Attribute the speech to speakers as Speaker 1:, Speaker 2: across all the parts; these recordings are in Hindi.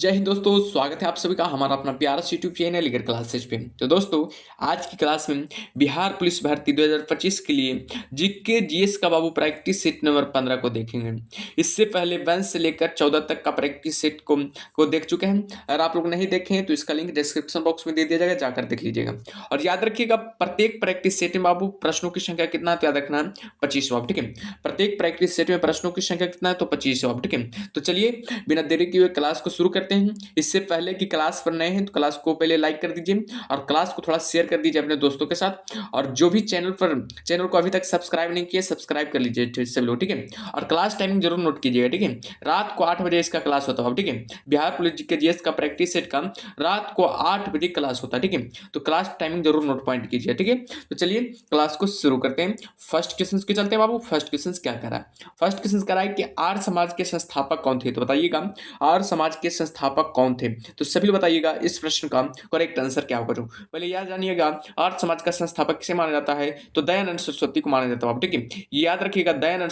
Speaker 1: जय हिंद दोस्तों, स्वागत है आप सभी का हमारा अपना प्यारा सा यूट्यूब चैनल लीगर क्लासेज पे। तो दोस्तों, आज की क्लास में बिहार पुलिस भर्ती 2025 के लिए जीके जीएस का बाबू प्रैक्टिस सेट नंबर 15 को देखेंगे। इससे पहले 1 से लेकर 14 तक का प्रैक्टिस सेट को देख चुके हैं। अगर आप लोग नहीं देखे हैं तो इसका लिंक डिस्क्रिप्शन बॉक्स में दे दिया जाएगा, जाकर देख लीजिएगा। और याद रखिएगा, प्रत्येक प्रैक्टिस सेट में बाबू प्रश्नों की संख्या कितना है तो याद रखना है 25 ठीक है। प्रत्येक प्रैक्टिस सेट में प्रश्नों की संख्या कितना है तो 25 ठीक है। तो चलिए बिना देरी किए हुए क्लास को शुरू करते हैं। इससे पहले कि क्लास पर नए हैं तो क्लास को पहले लाइक कर दीजिए और क्लास को थोड़ा शेयर कर दीजिए अपने दोस्तों के साथ। और जो भी चैनल को अभी तक सब्सक्राइब नहीं किया, सब्सक्राइब कर लीजिए सब लोग, ठीक है। और क्लास टाइमिंग जरूर नोट कीजिएगा, ठीक है। रात को 8 बजे इसका क्लास होता है, ठीक है। बिहार पुलिस के जीएस का प्रैक्टिस सेट का रात को 8 बजे क्लास होता है, ठीक है। तो क्लास टाइमिंग जरूर नोट पॉइंट कीजिए, ठीक है। तो चलिए क्लास को शुरू करते हैं। फर्स्ट क्वेश्चन के चलते हैं बाबू। फर्स्ट क्वेश्चन क्या कह रहा है? फर्स्ट क्वेश्चन कह रहा है कि आर्य समाज के संस्थापक कौन थे? तो बताइएगा, आर्य समाज के संस्थापक कौन थे? तो सभी लोग बताइएगा इस प्रश्न का करेक्ट आंसर क्या होगा। जो पहले याद जानिएगा, आर्य समाज का संस्थापक किसे माना जाता है? तो दयानंद सरस्वती को माना जाता है, ठीक है। याद रखिएगा, दयानंद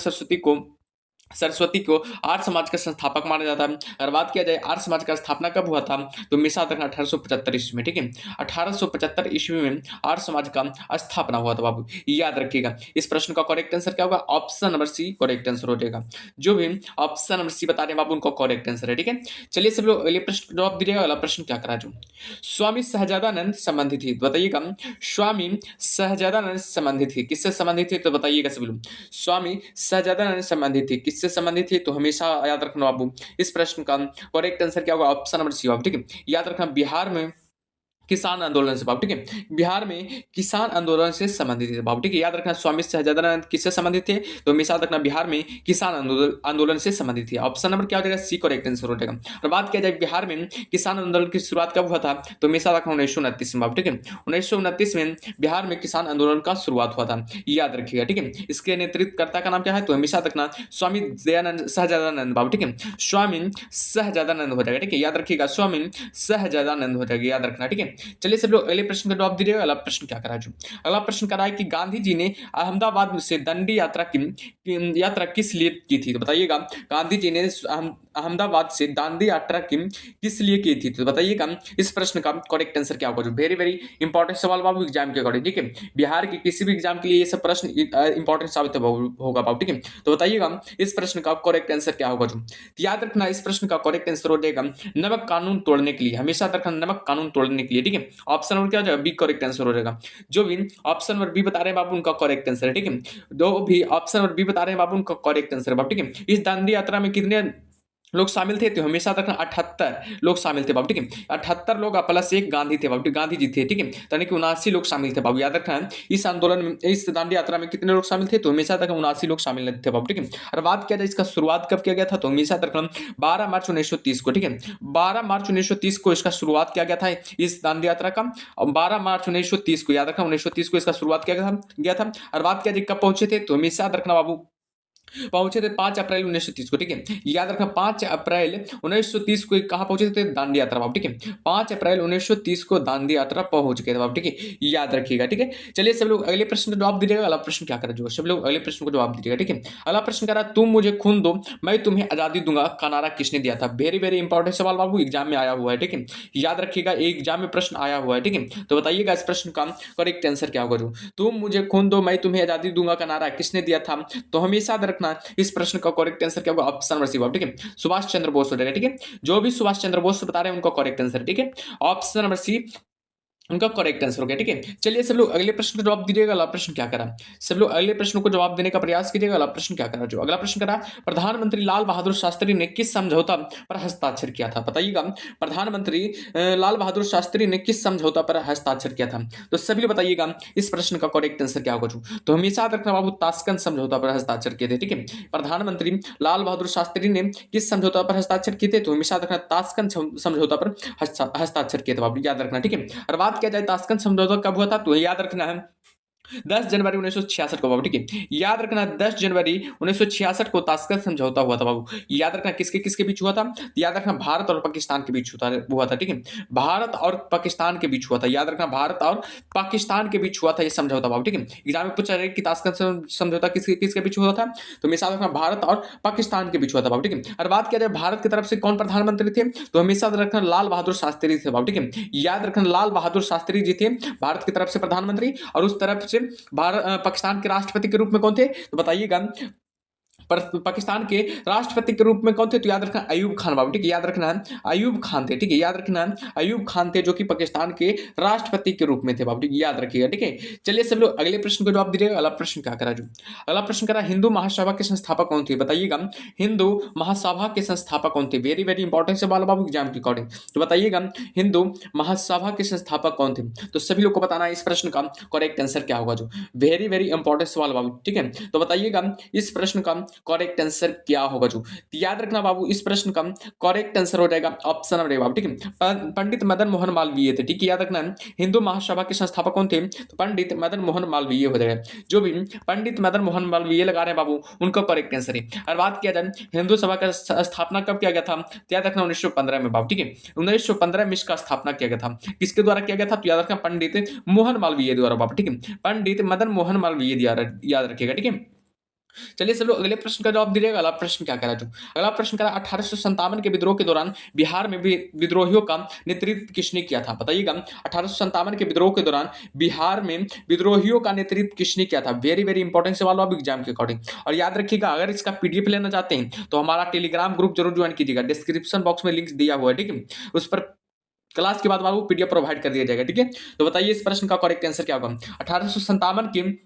Speaker 1: सरस्वती को आर्य समाज का संस्थापक माना जाता है। अगर बात किया जाए आर्य समाज का स्थापना कब हुआ था, तो मिसा तक 1875 ईस्वी में, ठीक है। 1875 ईस्वी में आर्य समाज का स्थापना हुआ था बाबू, याद रखिएगा। इस प्रश्न का करेक्ट आंसर क्या होगा? Option number C correct answer हो जाएगा। जो भी ऑप्शन नंबर सी बता रहे हैं बाबू, उनका करेक्ट आंसर है, ठीक है। चलिए सब लोग अगले प्रश्न जवाब दीजिएगा। अगला प्रश्न क्या करा जो स्वामी सहजादानंद संबंधित थी? बताइएगा, स्वामी सहजादानंद संबंधित थी किससे संबंधित थे? तो बताइएगा सभी लोग। स्वामी सहजानंद संबंधित थे किससे संबंधित थे? तो हमेशा याद रखना बाबू, इस प्रश्न का करेक्ट आंसर क्या होगा? ऑप्शन नंबर सी होगा, ठीक है। याद रखना, बिहार में किसान आंदोलन से बाबू, ठीक है। बिहार में किसान आंदोलन से संबंधित थे बाबू, ठीक है। याद रखना, स्वामी सहजानंद किससे संबंधित थे? तो हमेशा याद रखना, बिहार में किसान आंदोलन से संबंधित थे। ऑप्शन नंबर क्या हो जाएगा? सी करेक्ट आंसर हो जाएगा। और बात किया जाए बिहार में किसान आंदोलन की शुरुआत कब हुआ था, तो हमेशा रखना 1929 में बाबू, ठीक है। 1929 में बिहार में किसान आंदोलन का शुरुआत हुआ था, याद रखिएगा, ठीक है। इसके नेतृत्वकर्ता का नाम क्या है? तो हमेशा रखना स्वामी दयानंद सहजानंद बाबू, ठीक है। स्वामी सहजानंद हो जाएगा, ठीक है। याद रखिएगा, स्वामी सहजानंद हो जाएगा, याद रखना, ठीक है। चलिए सब लोग अगले प्रश्न का जवाब दीजिएगा। अगला प्रश्न क्या करा जो अगला प्रश्न करा है कि गांधी जी ने अहमदाबाद से दंडी यात्रा किस लिए की थी? तो बताइएगा, गांधी जी ने अहमदाबाद से दांडी यात्रा किस लिए की थी? तो बताइएगा इस प्रश्न का करेक्ट आंसर क्या होगा। जो वेरी वेरी इंपॉर्टेंट सवाल बाबू एग्जाम के अकॉर्डिंग, ठीक है। बिहार के किसी भी एग्जाम के लिए ये सब प्रश्न इंपॉर्टेंट साबित होगा बाबू, ठीक है। तो बताइएगा इस प्रश्न का करेक्ट आंसर क्या होगा। जो याद रखना, इस प्रश्न का करेक्ट आंसर हो जाएगा नमक कानून तोड़ने के लिए। हमेशा रखना नमक कानून तोड़ने के लिए, ठीक है। ऑप्शन नंबर क्या हो जाएगा? बी करेक्ट आंसर हो जाएगा। जो भी ऑप्शन नंबर बी बता रहे हैं बाबू, उनका करेक्ट आंसर है, ठीक है। जो भी ऑप्शन नंबर बी बता रहे हैं बाबू, उनका करेक्ट आंसर है बाबू, ठीक है। इस दांडी यात्रा में कितने लोग शामिल थे? तो हमेशा रखना 78 लोग शामिल थे बाबू, ठीक है। 78 लोग प्लस एक गांधी थे बाबू, गांधी जी थे, ठीक है। यानी कि 79 लोग शामिल थे बाबू, याद रखना है। इस आंदोलन में, इस दांडी यात्रा में कितने लोग शामिल थे? तो हमेशा तक 79 लोग शामिल थे बाबू, ठीक है। और बात किया जाए इसका शुरुआत कब किया गया था, तो हमेशा तक 12 मार्च 1930 को, ठीक है। 12 मार्च 1930 को इसका शुरुआत किया गया था, इस दांडी यात्रा का। और 12 मार्च 1930 को, याद रखना 1930 को इसका शुरुआत किया था। और बात किया जाए कब पहुंचे थे, तो हमेशा रखना बाबू पहुंचे थे 5 अप्रैल 1930 को, ठीक है। याद रखना 5 अप्रैल 1930 को कहां पहुंचे थे? दांडी यात्रा बाबू, ठीक है। 5 अप्रैल 1930 को दांडी यात्रा पहुंच गए थे बाबू, ठीक है। याद रखिएगा, ठीक है। चलिए सब लोग अगले प्रश्न का जवाब दीजिएगा। अगला प्रश्न क्या करा जो सब लोग अगले प्रश्न को जवाब दीजिएगा, ठीक है। अगला प्रश्न करा, तुम मुझे खून दो मैं तुम्हें आजादी दूंगा का नारा किसने दिया था? वेरी वेरी इंपॉर्टेंट सवाल बाबू, एग्जाम में आया हुआ है, ठीक है। याद रखिएगा, एग्जाम में प्रश्न आया हुआ है, ठीक है। तो बताइएगा इस प्रश्न का करेक्ट आंसर क्या होगा। जो तुम मुझे खून दो मैं तुम्हें आजादी दूंगा का नारा किसने दिया था? तो हमेशा रखना, इस प्रश्न का करेक्ट आंसर क्या होगा? ऑप्शन नंबर सी, ठीक है। सुभाष चंद्र बोस हो जाएगा, ठीक है। जो भी सुभाष चंद्र बोस बता रहे हैं उनका करेक्ट आंसर, ठीक है। ऑप्शन नंबर सी उनका करेक्ट आंसर हो गया, ठीक है। चलिए सब लोग अगले प्रश्न का जवाब दीजिएगा। अगला प्रश्न क्या करा, सब लोग अगले प्रश्न को जवाब देने का प्रयास कीजिएगा। अगला प्रश्न क्या करा जो अगला प्रश्न करा, प्रधानमंत्री लाल बहादुर शास्त्री ने किस समझौता पर हस्ताक्षर किया था? बताइएगा, प्रधानमंत्री लाल बहादुर शास्त्री ने किस समझौता पर हस्ताक्षर किया था? तो सभी लोग बताइएगा इस प्रश्न का करेक्ट आंसर क्या होगा। जो तो हमेशा याद रखना बाबू, ताशकंद समझौता पर हस्ताक्षर किए थे, ठीक है। प्रधानमंत्री लाल बहादुर शास्त्री ने किस समझौता पर हस्ताक्षर किए थे? तो हमेशा रखना ताशकंद समझौता पर हस्ताक्षर किए थे बाबू, याद रखना, ठीक है। और बात किया जाए ताशकंद समझौता कब हुआ था, तो याद रखना है 10 जनवरी 1966 को बाबू, ठीक है। याद रखना 10 जनवरी 1966 को ताशकंद समझौता हुआ था बाबू। याद रखना किसके किसके बीच हुआ था? याद रखना भारत और पाकिस्तान के बीच हुआ था, ठीक है। भारत और पाकिस्तान के बीच हुआ था। याद रखना भारत और पाकिस्तान के बीच हुआ था ये समझौता बाबू, ठीक है। एग्जाम में पूछा जाएगा कि ताशकंद समझौता किसके किसके बीच हुआ था, तो हमेशा रखना भारत और पाकिस्तान के बीच हुआ था बाबू, ठीक है। और बात किया जाए भारत की तरफ से कौन प्रधानमंत्री थे, तो हमेशा रखना लाल बहादुर शास्त्री थे बाबू, ठीक है। याद रखना लाल बहादुर शास्त्री जी थे भारत की तरफ से प्रधानमंत्री, और उस तरफ से पाकिस्तान के राष्ट्रपति के रूप में कौन थे, तो बताइएगा। पर पाकिस्तान के राष्ट्रपति के रूप में कौन थे, तो याद रखना अयूब खान बाबू, ठीक है। याद रखना अयूब खान थे, ठीक है। याद रखना अयूब खान थे जो कि पाकिस्तान के राष्ट्रपति के रूप में थे बाबू, ठीक है। याद रखिएगा, ठीक है। चलिए सब लोग अगले प्रश्न को जवाब दीजिएगा। अगला प्रश्न क्या करा जो अगला प्रश्न करा, हिंदू महासभा के संस्थापक कौन थे, बताइएगा। हिंदू महासभा के संस्थापक कौन थे? वेरी वेरी इंपॉर्टेंट सवाल बाबू एग्जाम के अकॉर्डिंग, तो बताइएगा हिंदू महासभा के संस्थापक कौन थे। तो सभी लोग को बताना है इस प्रश्न का करेक्ट आंसर क्या होगा, जो वेरी वेरी इंपॉर्टेंट सवाल बाबू, ठीक है। तो बताइएगा इस प्रश्न का करेक्ट आंसर क्या होगा, जो याद रखना बाबू इस प्रश्न का करेक्ट आंसर हो जाएगा ऑप्शन नंबर ए बाबू, ठीक है। पंडित मदन मोहन मालवीय थे, ठीक है। याद रखना हिंदू महासभा के संस्थापक कौन थे, तो पंडित मदन मोहन मालवीय हो जाएगा। जो भी पंडित मदन मोहन मालवीय लगा रहे हैं बाबू उनका करेक्ट आंसर है। और बात किया जाए हिंदू सभा का स्थापना कब किया गया था, तो याद रखना 1915 में बाबू, ठीक है। 1915 में इसका स्थापना किया गया था। किसके द्वारा किया गया था, तो याद रखना पंडित मोहन मालवीय द्वारा बाबू, ठीक है। पंडित मदन मोहन मालवीय द्वारा, याद रखिएगा, ठीक है। चलिए सब लोग अगले प्रश्न का जवाब दीजिएगा। अगला प्रश्न क्या करा, जो अगला प्रश्न करा 1857 के विद्रोह के दौरान बिहार में भी विद्रोहियों का नेतृत्व किसने किया था, बताइएगा। 1857 के विद्रोह के दौरान बिहार में विद्रोहियों का नेतृत्व किसने किया था? वेरी वेरी इंपॉर्टेंट सवाल आप एग्जाम के अकॉर्डिंग। और याद रखिएगा अगर इसका पीडीएफ लेना चाहते हैं तो हमारा टेलीग्राम ग्रुप जरूर ज्वाइन कीजिएगा, डिस्क्रिप्शन बॉक्स में लिंक दिया हुआ है, ठीक है। उस पर क्लास के बाद आपको पीडीएफ प्रोवाइड कर दिया जाएगा, ठीक है। तो बताइए इस प्रश्न का करेक्ट आंसर क्या होगा। 1857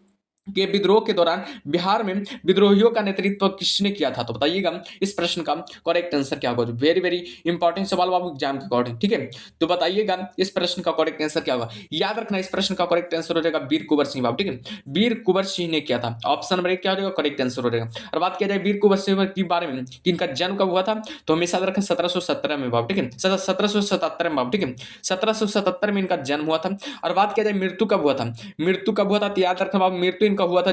Speaker 1: के विद्रोह के दौरान बिहार में विद्रोहियों का नेतृत्व किसने किया था, तो बताइएगा इस प्रश्न का करेक्ट आंसर क्या होगा। वेरी वेरी इंपॉर्टेंट सवाल बाबू एग्जाम के अकॉर्डिंग, ठीक है। तो बताइएगा इस प्रश्न का करेक्ट आंसर क्या होगा। याद रखना इस प्रश्न का करेक्ट आंसर हो जाएगा वीर कुंवर सिंह बाबू, ठीक है। वीर कुंवर सिंह ने किया था। ऑप्शन नंबर 1 क्या हो जाएगा, करेक्ट आंसर हो जाएगा। और बात किया जाए वीर कुंवर सिंह के बारे में कि इनका जन्म कब हुआ था, तो हमेशा याद रखें 1717 में बाबू, ठीक है। 1777 में बाबू, ठीक है। 1777 में इनका जन्म हुआ था। और बात किया जाए मृत्यु कब हुआ था, मृत्यु कब हुआ था, तो याद रखना बाबू मृत्यु इनका हुआ था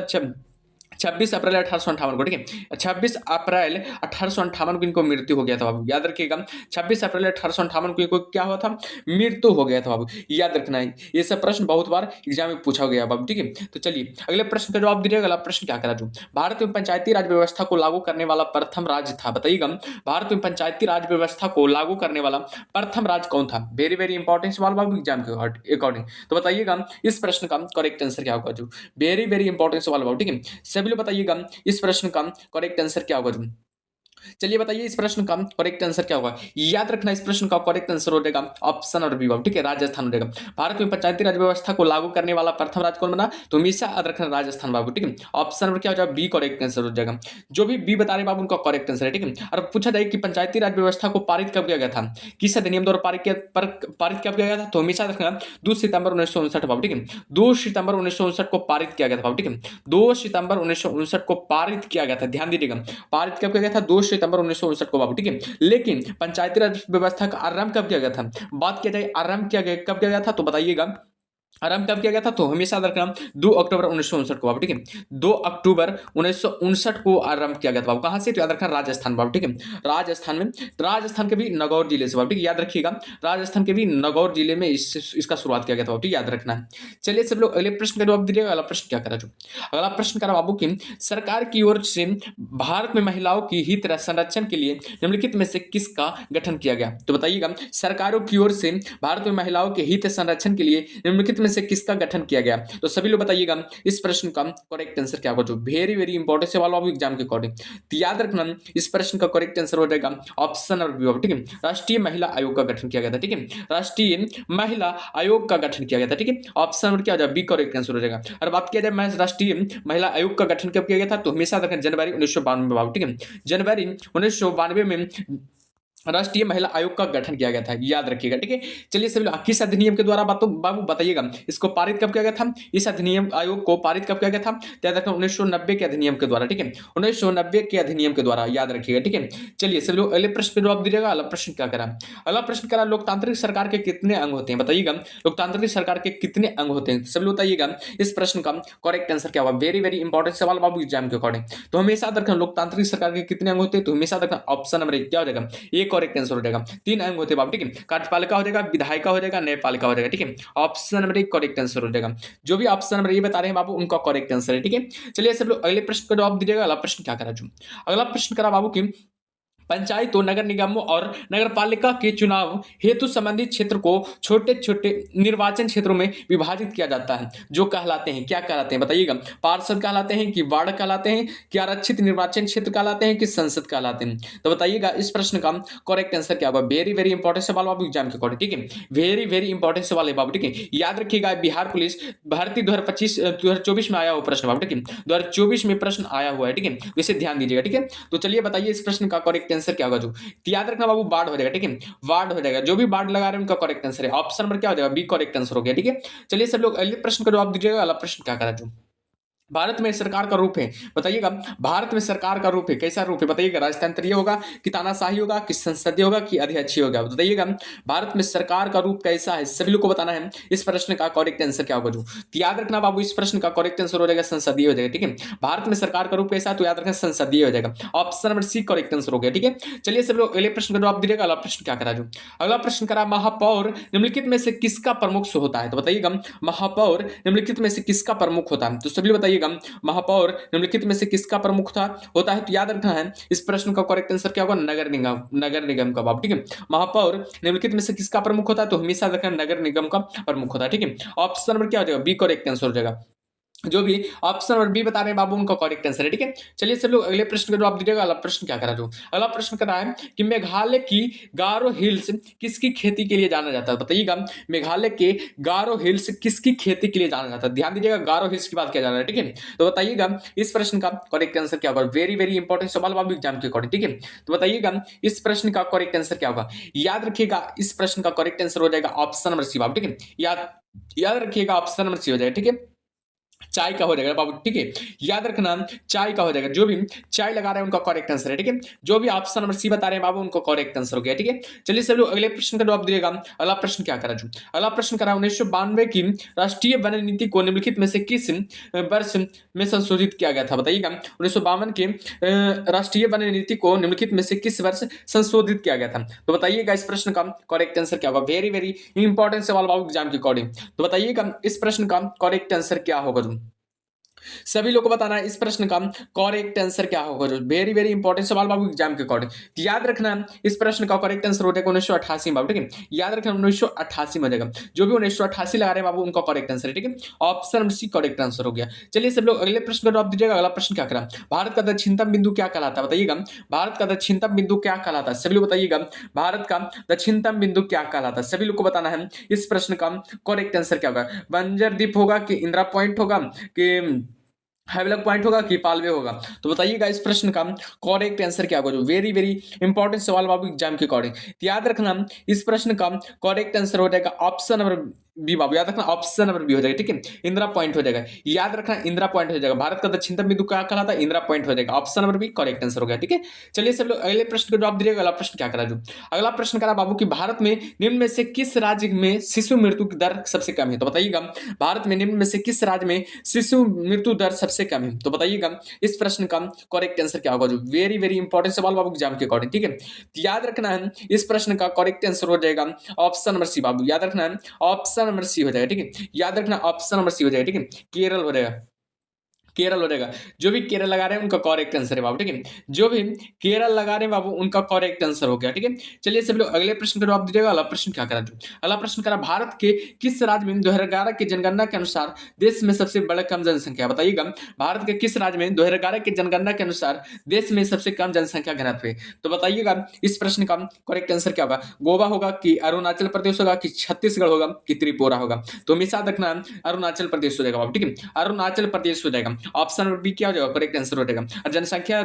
Speaker 1: 26 अप्रैल 1858 को, ठीक है। 26 अप्रैल 1858 को इनको मृत्यु हो गया था बाबू, याद रखिएगा। 26 अप्रैल 1858 को इनको क्या हुआ था, मृत्यु हो गया था बाबू, याद रखना है। ये सब प्रश्न बहुत बार एग्जाम में पूछा गया बाबू, ठीक है। तो चलिए अगले प्रश्न का जवाब दीजिएगा। अगला प्रश्न क्या करा दूं, भारत में पंचायती राज व्यवस्था को लागू करने वाला प्रथम राज्य था, बताइएगा। भारत में पंचायती राज व्यवस्था को लागू करने वाला प्रथम राज्य कौन था? वेरी वेरी इंपॉर्टेंट सवाल बाबू एग्जाम के अकॉर्डिंग। तो बताइएगा इस प्रश्न का करेक्ट आंसर क्या होगा, जो वेरी वेरी इंपॉर्टेंट सवाल बाबू, ठीक है। सभी लोग बताइएगा इस प्रश्न का करेक्ट आंसर क्या होगा। चलिए बताइए इस प्रश्न का करेक्ट आंसर क्या होगा। याद रखना इस प्रश्न का करेक्ट आंसर हो जाएगा ऑप्शन और बी बाबू, ठीक है। राजस्थान हो जाएगा। भारत में पंचायती राज व्यवस्था को लागू करने वाला प्रथम राज्य कौन बना, तो हमेशा याद रखना राजस्थान बाबू, ठीक है। ऑप्शन नंबर क्या हो जाएगा, बी करेक्ट आंसर हो जाएगा। जो भी बी बता रहे बाबू उनका करेक्ट आंसर है, ठीक है। और पूछा जाए कि पंचायती राज व्यवस्था को पारित कब किया गया था, किस अधिनियम द्वारा पारित कब किया गया था, तो हमेशा रखना 2 सितंबर 1959 बाबू, ठीक है। 2 सितंबर 1959 को पारित किया गया था बाबू, ठीक है। 2 सितंबर 1959 को पारित किया गया था, ध्यान दीजिएगा। पारित कब किया गया था, 2 सितंबर 1959 को बाबू, ठीक है। लेकिन पंचायती राज व्यवस्था का आरंभ कब किया गया था, बात किया जाए आरंभ किया गया कब किया गया था, तो बताइएगा आरंभ कब किया गया था, तो हमेशा याद रखना 2 अक्टूबर 1959 को बाबू, ठीक है। 2 अक्टूबर 1959 को आरंभ किया गया था बाबू, कहां से, तो याद रखना राजस्थान बाबू, ठीक है। राजस्थान में, राजस्थान के भी नगौर जिले से बाबू, ठीक है। याद रखिएगा राजस्थान के भी नगौर जिले में इसका शुरुआत किया गया था बाबू, ठीक है, याद रखना है। चलिए सब लोग अगले प्रश्न का जवाब दीजिएगा। अगला प्रश्न क्या करा, जो अगला प्रश्न करा बाबू की सरकार की ओर से भारत में महिलाओं की हित संरक्षण के लिए निम्नलिखित में से किसका गठन किया गया, तो बताइएगा सरकारों की ओर से भारत में महिलाओं के हित संरक्षण के लिए निम्नलिखित में से किसका गठन किया गया, तो सभी लोग बताइएगा इस प्रश्न का करेक्ट आंसर क्या होगा, जो वेरी वेरी इंपॉर्टेंट सवाल आप एग्जाम के अकॉर्डिंग। तो याद रखना इस प्रश्न का करेक्ट आंसर हो जाएगा ऑप्शन और बी, ठीक है। राष्ट्रीय महिला आयोग का गठन किया गया था, ठीक है। राष्ट्रीय महिला आयोग का गठन किया गया था, ठीक है। ऑप्शन नंबर क्या हो जाएगा, बी करेक्ट आंसर हो जाएगा। और बात किया जाए राष्ट्रीय महिला आयोग का गठन कब किया गया था, तो हमेशा रखना जनवरी 1992 में, ठीक है। जनवरी 1992 में राष्ट्रीय महिला आयोग का गठन किया गया था, याद रखिएगा, ठीक है। चलिए सभी लोग, किस अधिनियम के द्वारा बातों बाबू बताइएगा, इसको पारित कब किया गया था, इस अधिनियम आयोग को पारित कब किया गया था, याद रखना 1990 के अधिनियम के द्वारा, ठीक है, 1990 के अधिनियम के द्वारा, याद रखिएगा, ठीक है। चलिए सभी लोग, अगले प्रश्न पे जवाब दीजिएगा। अगला प्रश्न क्या करा, अगला प्रश्न करा, लोकतांत्रिक सरकार के कितने अंग होते हैं, बताइएगा, लोकतांत्रिक सरकार के कितने अंग होते हैं, सभी लोग बताइएगा। इस प्रश्न का करेक्ट आंसर क्या होगा, वेरी वेरी इंपॉर्टेंट सवाल बाबू एग्जाम के अकॉर्डिंग। तो हमेशा रखना लोकतांत्रिक सरकार के कितने अंग होते हैं, तो हमेशा रखना ऑप्शन नंबर 1 क्या हो जाएगा, ये करेक्ट आंसर हो जाएगा। 3 अंग होते हैं बाबू, ठीक है, कार्यपालिका हो जाएगा, विधायिका हो जाएगा, न्यायपालिका हो जाएगा, ठीक है। ऑप्शन नंबर 1 करेक्ट आंसर हो जाएगा। जो भी ऑप्शन नंबर ये बता रहे हैं बाबू, उनका करेक्ट आंसर है, ठीक है। चलिए सब लोग, अगले प्रश्न का जवाब दीजिएगा। अगला प्रश्न क्या करा, अगला प्रश्न करा बाबू की, पंचायतों, नगर निगमों और नगरपालिका के चुनाव हेतु संबंधित क्षेत्र को छोटे छोटे निर्वाचन क्षेत्रों में विभाजित किया जाता है, जो कहलाते हैं, क्या कहलाते हैं बताइएगा, पार्षद कहलाते हैं कि वार्ड कहलाते हैं कि आरक्षित निर्वाचन क्षेत्र कहलाते हैं कि संसद कहलाते हैं। तो बताइएगा इस प्रश्न का करेक्ट आंसर क्या होगा। वेरी वेरी इंपॉर्टेंट सवाल बाबू एग्जाम के अकॉर्डिंग, ठीक है, वेरी वेरी इंपॉर्टेंट सवाल है बाबू, ठीक है। याद रखिएगा, बिहार पुलिस भर्ती 2024 में आया हुआ प्रश्न बाबू, ठीक है, 2024 में प्रश्न आया हुआ है, ठीक है, इसे ध्यान दीजिएगा, ठीक है। तो चलिए बताइए इस प्रश्न का करेक्ट आंसर क्या होगा। जो तो याद रखना बाबू, बाढ़ हो जाएगा, ठीक है, वार्ड हो जाएगा। जो भी बाढ़ लगा रहे हैं उनका करेक्ट आंसर है, ऑप्शन नंबर क्या हो जाएगा, बी करेक्ट आंसर हो गया, ठीक है। चलिए सब लोग, अगले प्रश्न का जवाब दीजिएगा। अगला प्रश्न क्या करा, जो भारत में सरकार का रूप है, बताइएगा, भारत में सरकार का रूप है, कैसा रूप है बताइएगा, राजतंत्रीय होगा कि तानाशाही होगा कि संसदीय होगा कि अधिराज्यीय होगा, बताइएगा भारत में सरकार का रूप कैसा है, सभी लोग को बताना है। इस प्रश्न का करेक्ट आंसर क्या होगा। जो तो याद रखना बाबू, इस प्रश्न का करेक्ट आंसर हो जाएगा संसदीय हो जाएगा, ठीक है। भारत में सरकार का रूप कैसा है, तो याद रखना संसदीय हो जाएगा, option number C correct answer हो गया, ठीक है। चलिए सब लोग, अगले प्रश्न का जवाब दीजिएगा। अगला प्रश्न क्या करा, जो अगला प्रश्न करा, महापौर निम्नलिखित में से किसका प्रमुख होता है, तो बताइएगा महापौर निम्नलिखित में से किसका प्रमुख होता है, तो सभी बताइएगा महापौर और निम्नलिखित में से किसका प्रमुख था होता है, तो याद रखना है इस प्रश्न का करेक्ट आंसर क्या होगा, नगर निगम, नगर निगम का बाबू, ठीक है। महापौर निम्नलिखित में से किसका प्रमुख होता है, तो हमेशा रखना नगर निगम का प्रमुख होता है, ठीक है। ऑप्शन नंबर क्या हो जाएगा, बी करेक्ट आंसर हो जाएगा। जो भी ऑप्शन नंबर बी बता रहे हैं बाबू, उनका करेक्ट आंसर है, ठीक है। चलिए सब लोग, अगले प्रश्न का जवाब दीजिएगा। अगला प्रश्न क्या करा, जो अगला प्रश्न करा है कि मेघालय की गारो हिल्स किसकी खेती के लिए जाना जाता है, बताइएगा मेघालय के गारो हिल्स किसकी खेती के लिए जाना जाता है, ध्यान दीजिएगा, गारो हिल्स की बात किया जा रहा है, ठीक है। तो बताइएगा इस प्रश्न का करेक्ट आंसर क्या होगा, वेरी वेरी इंपॉर्टेंट सवाल बाबू एग्जाम के अकॉर्डिंग, ठीक है। तो बताइएगा इस प्रश्न का करेक्ट आंसर क्या होगा। याद रखिएगा इस प्रश्न का करेक्ट आंसर हो जाएगा ऑप्शन नंबर सी बाबू, ठीक है। याद याद रखिएगा ऑप्शन नंबर सी हो जाएगा, ठीक है। चाय का हो जाएगा बाबू, ठीक है, याद रखना चाय का हो जाएगा। जो भी चाय लगा रहे हैं उनका करेक्ट आंसर है, ठीक है। जो भी ऑप्शन नंबर सी बता रहे हैं बाबू, उनको करेक्ट आंसर हो गया, ठीक है। चलिए सब लोग, अगले प्रश्न का जवाब दिएगा। अगला प्रश्न क्या करा, जो अगला प्रश्न करा 1992 की राष्ट्रीय वन नीति को निम्नलिखित में से किस वर्ष में संशोधित किया गया था, बताइएगा 1952 के राष्ट्रीय वन नीति को निम्नलिखित में से किस वर्ष संशोधित किया गया था, तो बताइएगा इस प्रश्न का करेक्ट आंसर क्या होगा। वेरी वेरी इंपॉर्टेंट सवाल बाबू एग्जाम के अकॉर्डिंग, तो बताइएगा इस प्रश्न का करेक्ट आंसर क्या होगा। जो सभी लोग को बताना है इस प्रश्न का करेक्ट आंसर क्या होगा। जो वेरी वेरी इंपॉर्टेंट सवाल बाबू एग्जाम के अकॉर्डिंग, याद रखना इस प्रश्न का करेक्ट आंसर हो जाएगा 1988 बाबू, ठीक है, याद रखना 1988 में हो जाएगा। जो भी 1988 लगा रहे हैं बाबू, उनका करेक्ट आंसर है, ठीक है, option number C correct answer हो गया। चलिए सब लोग, अगले प्रश्न का जवाब दीजिएगा। अगला प्रश्न क्या करा, भारत का दक्षिणतम बिंदु क्या कहलाता है, बताइएगा भारत का दक्षिणतम बिंदु क्या कहलाता है, सभी लोग बताइएगा भारत का दक्षिणतम बिंदु क्या कहलाता है, सभी लोग को बताना है इस प्रश्न का करेक्ट आंसर क्या होगा। बंजर द्वीप होगा कि इंदिरा पॉइंट होगा कि हैवलॉक पॉइंट होगा कि पालवे होगा, तो बताइएगा इस प्रश्न का करेक्ट आंसर क्या होगा। जो वेरी वेरी इंपॉर्टेंट सवाल बाबू एग्जाम के अकॉर्डिंग, याद रखना इस प्रश्न का करेक्ट आंसर हो जाएगा ऑप्शन नंबर बी बाबू, याद रखना ऑप्शन नंबर बी हो जाएगा, ठीक है, इंदिरा पॉइंट हो जाएगा। याद रखना इंदिरा पॉइंट हो जाएगा, भारत का दक्षिणतम बिंदु क्या कहलाता है, इंदिरा पॉइंट हो जाएगा, option number B correct answer हो गया, ठीक है। चलिए सब लोग, अगले प्रश्न का जवाब दीजिएगा। अगला प्रश्न क्या करा, जो अगला प्रश्न करा बाबू की भारत में निम्न में से किस राज्य में शिशु मृत्यु की दर सबसे कम है, तो बताइएगा भारत में निम्न में से किस राज्य में शिशु मृत्यु दर सबसे कम है, तो बताइएगा इस प्रश्न का करेक्ट आंसर क्या होगा। जो वेरी वेरी इंपॉर्टेंट सवाल बाबू एग्जाम के अकॉर्डिंग, ठीक है, तो याद रखना है इस प्रश्न का करेक्ट आंसर हो जाएगा ऑप्शन नंबर सी बाबू, याद रखना है ऑप्शन नंबर सी हो जाएगा, ठीक है, याद रखना ऑप्शन नंबर सी हो जाएगा, ठीक है, केरल हो जाएगा, केरल हो जाएगा। जो भी केरल लगा रहे हैं उनका करेक्ट आंसर है बाबू, ठीक है, जो भी केरल लगा रहे हैं बाबू, उनका करेक्ट आंसर हो गया, ठीक है। चलिए सब लोग, अगले प्रश्न का जवाब दीजिएगा। अगला प्रश्न क्या करा, जो अगला प्रश्न करा भारत के किस राज्य में 2011 की जनगणना के अनुसार देश में सबसे बड़ा कम जनसंख्या, बताइएगा भारत के किस राज्य में 2011 की जनगणना के अनुसार देश में सबसे कम जनसंख्या घनत्व है, तो बताइएगा इस प्रश्न का करेक्ट आंसर क्या होगा। गोवा होगा कि अरुणाचल प्रदेश होगा कि छत्तीसगढ़ होगा कि त्रिपुरा होगा, तो हमेशा रखना अरुणाचल प्रदेश हो जाएगा बाबू, ठीक है, अरुणाचल प्रदेश हो जाएगा, ऑप्शन नंबर बी क्या हो जाएगा, करेक्ट आंसर हो जाएगा। और जनसंख्या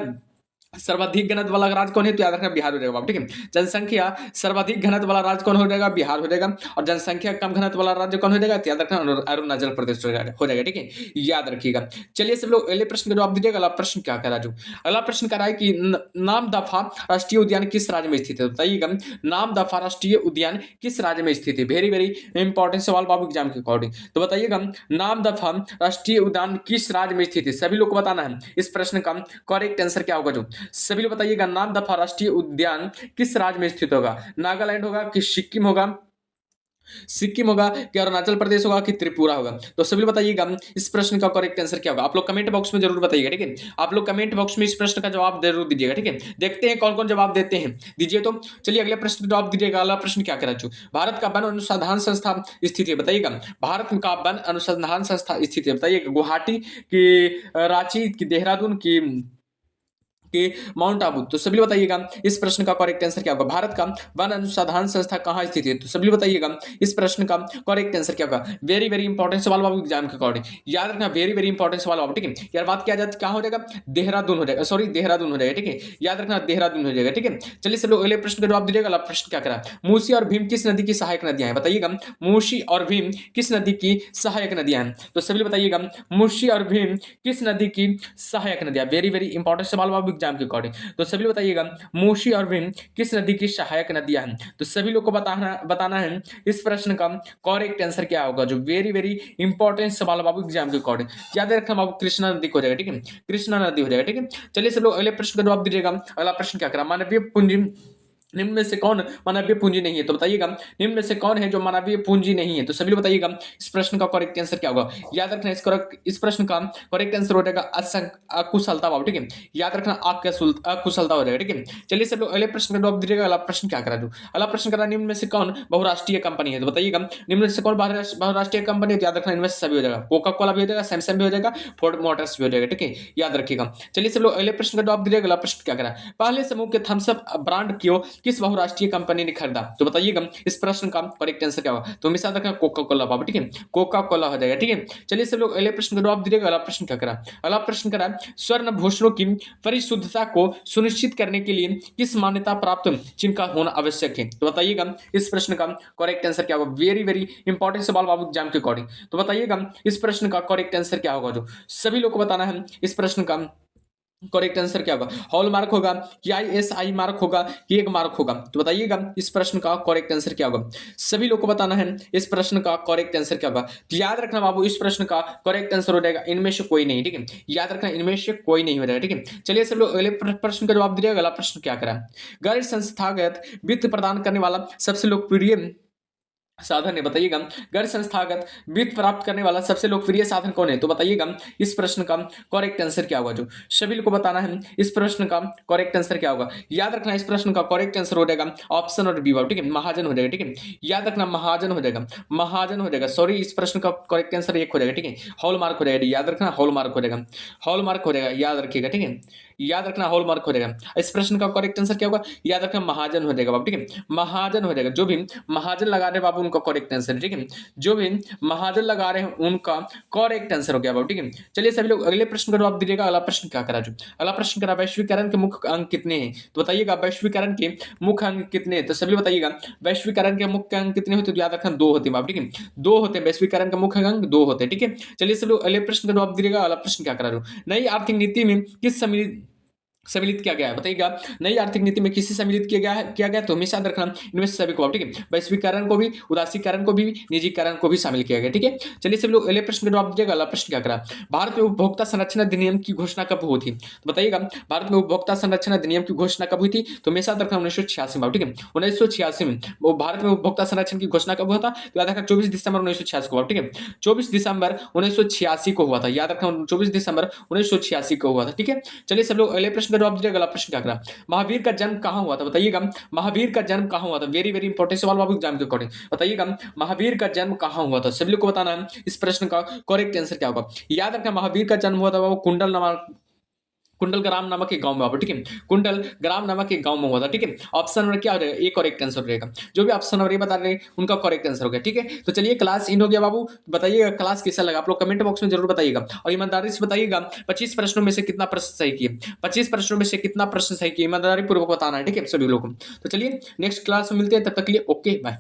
Speaker 1: सर्वाधिक घनत्व वाला राज्य कौन है? तो याद रखना बिहार हो जाएगा बाबू, ठीक है। जनसंख्या सर्वाधिक घनत्व वाला राज्य कौन हो जाएगा? बिहार हो जाएगा। और जनसंख्या कम घनत्व वाला राज्य कौन हो जाएगा? तो याद रखना अरुणाचल प्रदेश हो जाएगा, ठीक है, याद रखिएगा। चलिए सब लोग अगले प्रश्न का जवाब दीजिएगा। अगला प्रश्न क्या कह राजू? अगला प्रश्न कह रहा है कि नाम दफा राष्ट्रीय उद्यान किस राज्य में स्थित है? बताइएगा, नाम दफा राष्ट्रीय उद्यान किस राज्य में स्थित है? वेरी वेरी इंपॉर्टेंट सवाल बाबू एग्जाम के अकॉर्डिंग। तो बताइएगा, नाम दफा राष्ट्रीय उद्यान किस राज्य में स्थित है? सभी लोग को बताना है। इस प्रश्न का करेक्ट आंसर क्या होगा? जो सभी लोग बताइएगा, नाम दफा राष्ट्रीय उद्यान किस राज्य में स्थित होगा? नागालैंड होगा कि सिक्किम होगा? सिक्किम होगा कि अरुणाचल प्रदेश होगा कि त्रिपुरा होगा? तो सभी लोग बताइएगा इस प्रश्न का करेक्ट आंसर क्या होगा? आप लोग कमेंट बॉक्स में जरूर बताइएगा, ठीक है। आप लोग कमेंट बॉक्स में इस प्रश्न का जवाब जरूर दीजिएगा, ठीक है। देखते हैं कौन कौन जवाब देते हैं, दीजिए। तो चलिए अगले प्रश्न का जवाब दीजिएगा। अगला प्रश्न क्या कह रहा? भारत का वन अनुसंधान संस्था स्थित है? बताइएगा, भारत का वन अनुसंधान संस्था स्थित है, बताइएगा गुवाहाटी की, रांची की, देहरादून की माउंट आबू? तो सभी बताइएगा इस प्रश्न का करेक्ट आंसर क्या होगा? भारत का वन अनुसंधान संस्था कहां स्थित है? तो सभी बताइएगा इस प्रश्न का करेक्ट आंसर क्या होगा? वेरी वेरी इंपॉर्टेंट सवाल बाबू एग्जाम के अकॉर्डिंग, याद रखना, वेरी वेरी इंपॉर्टेंट सवाल बाबू, ठीक है। यार बात किया जाए क्या हो जाएगा? देहरादून हो जाएगा, सॉरी देहरादून हो जाएगा, ठीक है, याद रखना देहरादून हो जाएगा, ठीक है। चलिए सब लोग अगले प्रश्न का जवाब दीजिएगा। अगला प्रश्न क्या करा? मूसी और भीम किस नदी की सहायक नदियां हैं? बताइएगा, मूसी और भीम किस नदी की सहायक नदियां हैं? तो सभी बताइएगा, मूसी और भीम किस नदी की सहायक नदियां? वेरी वेरी इंपॉर्टेंट सवाल बाबू एग्जाम के अकॉर्डिंग। तो सभी लोग बताइएगा, मूसी और भीम किस नदी की सहायक नदियां हैं? तो सभी लोग को बताना है इस प्रश्न का करेक्ट आंसर क्या होगा? जो वेरी वेरी इंपॉर्टेंट सवाल बाबू एग्जाम के अकॉर्डिंग, याद रखना बाबू, कृष्णा नदी हो जाएगा, ठीक है, कृष्णा नदी हो जाएगा, ठीक है। चलिए सब लोग अगले प्रश्न का जवाब दीजिएगा। अगला प्रश्न क्या करा? मानवीय पूंजी निम्न में से कौन मानवीय पूंजी नहीं है? तो बताइएगा, निम्न में से कौन है जो मानवीय पूंजी नहीं है? तो सभी लोग बताइएगा इस प्रश्न का करेक्ट आंसर क्या होगा? याद रखना, इस प्रश्न का करेक्ट आंसर हो जाएगा अकुशलता बाबू, ठीक है, याद रखना अकुशलता हो जाएगा, ठीक है। चलिए सब लोग अगले प्रश्न का जवाब दीजिएगा। अगला प्रश्न क्या करा? अगला प्रश्न करा, निम्न में से कौन बहुराष्ट्रीय कंपनी है? तो बताइएगा, निम्न में से कौन बहुराष्ट्रीय कंपनी है? तो याद रखना, इनमें से सभी हो जाएगा, कोका कोला भी हो जाएगा, सैमसंग भी हो जाएगा, फोर्ड मोटर्स भी हो जाएगा, ठीक है, याद रखिएगा। चलिए सब लोग अगले प्रश्न का जवाब दीजिएगा। अगला प्रश्न क्या करा? पहले समूह के थम्स अप ब्रांड को किस बहुराष्ट्रीय कंपनी ने खरीदा? तो बताइएगा इस प्रश्न का करेक्ट आंसर क्या होगा? तो हमेशा रखना कोका कोला बाबू, ठीक है, कोका कोला हो जाएगा, ठीक है। चलिए सब लोग अगले प्रश्न का जवाब दीजिएगा। अगला प्रश्न क्या करा? अगला प्रश्न करा, स्वर्ण भूषणों की परिशुद्धता को सुनिश्चित करने के लिए किस मान्यता प्राप्त चिन्ह का होना आवश्यक है? तो बताइएगा इस प्रश्न का करेक्ट आंसर क्या होगा? वेरी वेरी इंपॉर्टेंट सवाल बाबू एग्जाम के अकॉर्डिंग। तो बताइएगा इस प्रश्न का करेक्ट आंसर क्या होगा? जो सभी लोग को बताना है इस प्रश्न का करेक्ट आंसर क्या होगा? हॉल मार्क होगा कि ISI मार्क होगा कि एक मार्क होगा? तो बताइएगा इस प्रश्न का करेक्ट आंसर क्या होगा? सभी लोग को बताना है इस प्रश्न का करेक्ट आंसर क्या होगा? तो याद रखना बाबू, इस प्रश्न का करेक्ट आंसर हो जाएगा इनमें से कोई नहीं, ठीक है, याद रखना इनमें से कोई नहीं हो जाएगा, ठीक है। चलिए सब लोग अगले प्रश्न का जवाब दीजिएगा। अगला प्रश्न क्या करा? गैर संस्थागत वित्त प्रदान करने वाला सबसे लोकप्रिय साधन है? बताइएगा गैर संस्थागत वित्त प्राप्त करने वाला सबसे लोकप्रिय साधन कौन है? तो बताइएगा इस प्रश्न का करेक्ट आंसर क्या होगा? जो सभी को बताना है इस प्रश्न का करेक्ट आंसर क्या होगा? याद रखना, इस प्रश्न का करेक्ट आंसर हो जाएगा ऑप्शन और बी, ठीक है, महाजन हो जाएगा, ठीक है, याद रखना, महाजन हो जाएगा, महाजन हो जाएगा, सॉरी इस प्रश्न का करेक्ट आंसर एक हो जाएगा, ठीक है, हॉल मार्क हो जाएगा, याद रखना हॉल मार्क हो जाएगा, हॉल मार्क हो जाएगा, याद रखिएगा, ठीक है, याद रखना हॉल मार्क हो जाएगा। इस प्रश्न का करेक्ट आंसर क्या होगा? याद रखना महाजन हो जाएगा बाबू, ठीक है, महाजन हो जाएगा। जो भी महाजन लगा रहे बाबू उनका करेक्ट आंसर, ठीक है, जो भी महाजन लगा रहे हैं उनका करेक्ट आंसर हो गया बाबू, ठीक है। चलिए सभी लोग अगले प्रश्न का जवाब दीजिएगा। अगला प्रश्न क्या करा? जो अगला प्रश्न करा, वैश्वीकरण के मुख्य अंक कितने हैं? तो बताइएगा वैश्वीकरण के मुख्य अंक कितने हैं? तो सभी बताइएगा वैश्वीकरण के मुख्य अंक कितने होते? तो याद रखना 2 होते हैं बाबू, ठीक है, 2 होते हैं, वैश्वीकरण के मुख्य अंक 2 होते हैं, ठीक है। चलिए सब लोग अगले प्रश्न का जवाब दीजिएगा। अगला प्रश्न क्या करा? नई आर्थिक नीति में किस सम्मिलित किया गया है? बताइएगा नई आर्थिक नीति में किसे सम्मिलित किया गया? तो हमेशा याद रखना इनमें से सभी को, ठीक है, वैश्वीकरण को भी, उदासीकरण को भी, निजीकरण को भी शामिल किया गया, ठीक है। चलिए सब लोग अगले प्रश्न का जवाब दीजिएगा। अगला प्रश्न क्या करा? भारत में उपभोक्ता संरक्षण अधिनियम की घोषणा कब हुई थी? तो बताइएगा भारत में उपभोक्ता संरक्षण अधिनियम की घोषणा कब हुई थी? तो हमेशा याद रखना 1986 में, ठीक है, 1986 में वो भारत में उपभोक्ता संरक्षण की घोषणा कब हुआ था? तो याद रखना 24 दिसंबर 1986 को, ठीक है, 24 दिसंबर 1986 को हुआ था, याद रखना 24 दिसंबर 1986 को हुआ था, ठीक है। चलिए सब लोग अगले प्रश्न का जवाब दीजिएगा। अगला प्रश्न क्या करा? महावीर का जन्म कहां हुआ था? बताइएगा महावीर का जन्म कहां हुआ था? वेरी वेरी इंपॉर्टेंट सवाल बाबू एग्जाम के अकॉर्डिंग, बताइएगा महावीर का जन्म कहां हुआ था? सभी लोग को बताना है इस प्रश्न का करेक्ट आंसर क्या होगा? याद रखना महावीर का जन्म हुआ था वो कुंडल नामक कुंडल ग्राम नामक एक गांव में हुआ था, ठीक है। कुंडल ग्राम नामक एक गांव में हुआ था, ठीक है। ऑप्शन नंबर क्या हो जाएगा, ए करेक्ट आंसर रहेगा। जो भी ऑप्शन नंबर ये बता रहे हैं उनका करेक्ट आंसर हो गया, ठीक है। तो चलिए क्लास इन हो गया बाबू। बताइएगा क्लास कैसा लगा, आप लोग कमेंट बॉक्स में जरूर बताइएगा और ईमानदारी से बताइएगा 25 प्रश्नों में से कितना प्रश्न सही किए, 25 प्रश्नों में से कितना प्रश्न सही किए, ईमानदारी पूर्वक बताना है, ठीक है सभी लोगों को। तो चलिए नेक्स्ट क्लास में मिलते हैं, तब तक के लिए ओके बाय।